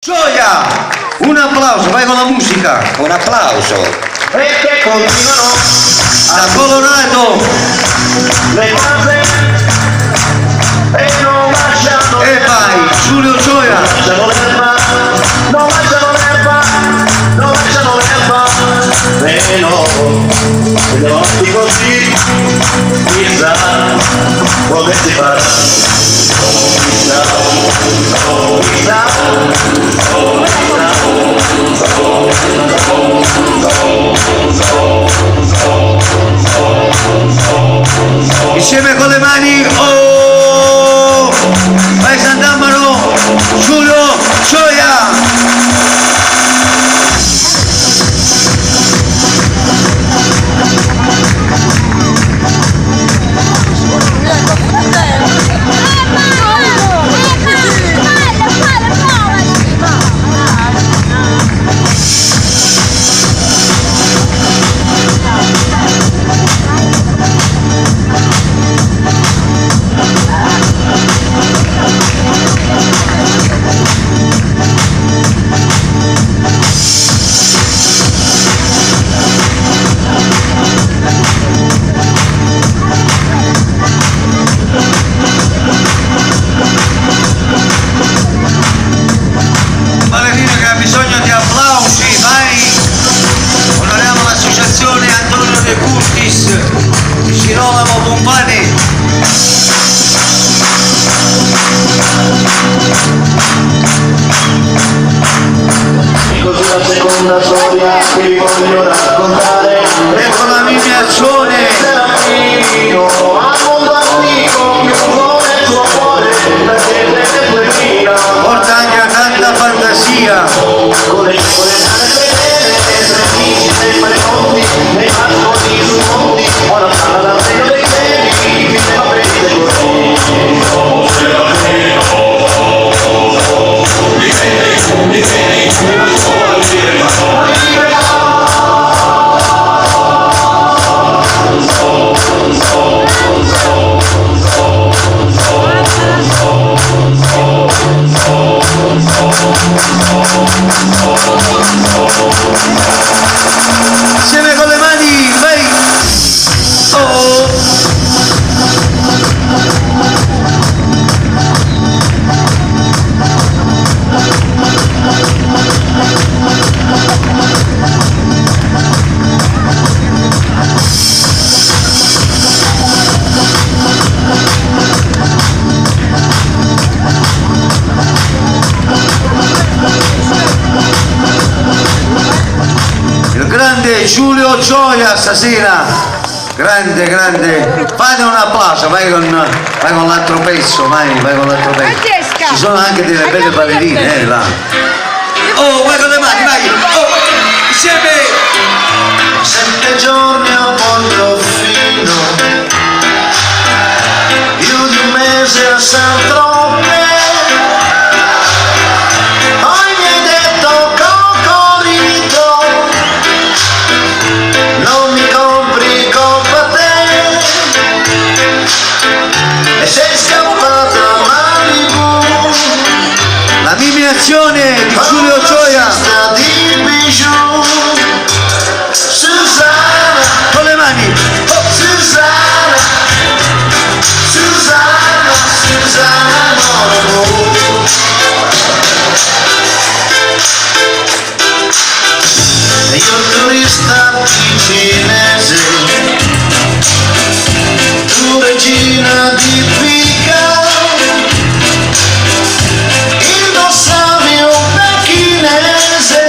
Gioia! Un applauso, vai con la musica! Un applauso! E che continuano Da Colorado! le case e non lasciano E vai, Giulio Gioia! non lasciano l'erba, non lasciano l'erba, e no, così, chissà, come si fa, Insieme con le mani, oh! Vai San Dammaro, Giulio Gioia! Valerino che ha bisogno di applausi, vai! Onoriamo l'associazione Antonio De Curtis di Girolamo Pompani. e così la seconda storia che vi voglio raccontare E con la miniazione Serafino, al mondo amico, più come il suo cuore, perché te puoi porta anche a tanta fantasia. con le nane fedele, tre amici, sempre conti, nei pascoli su monti, ho la strada dal seno dei semi, mi sembra prendere Insieme con le mani, vai! Oh! Il grande Giulio Gioia stasera, grande, grande, fate un applauso, vai con l'altro pezzo, vai con l'altro pezzo. Ci sono anche delle belle ballerine, là. Oh, vai con le mani, vai, oh, insieme! 7 giorni a Portofino, più di un mese a San Tropez, poi mi hai detto Cocorito, non mi compri Coppa te, e sei scappata a Malibu, La mimiazione di Giulio Gioia, di bijou, Susanna, con le mani, oh, Susanna, Susanna, Susanna, e io turista ticinese, tu regina di Pica, indossavi un pechinese,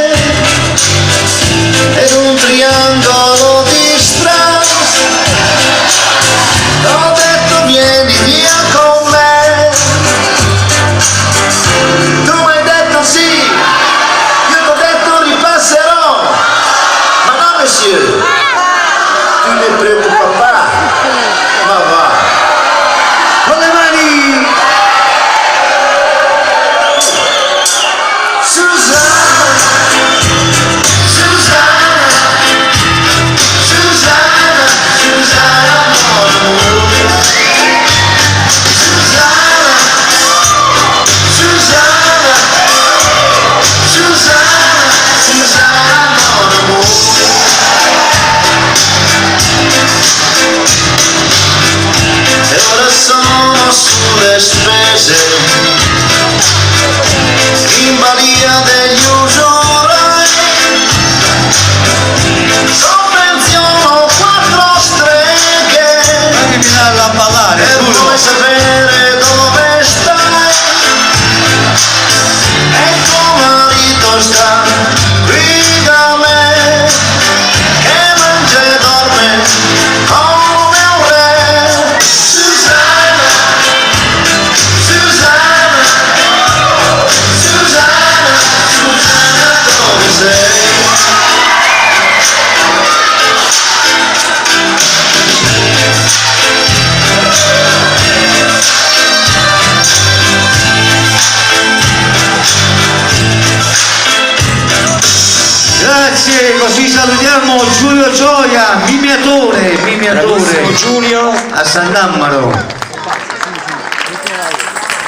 Grazie, così salutiamo Giulio Gioia, mimiatore Bravissimo Giulio. a San Dammaro.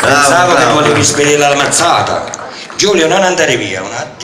Pensavo che bravo. volevi spedire la mazzata. Giulio, non andare via un attimo.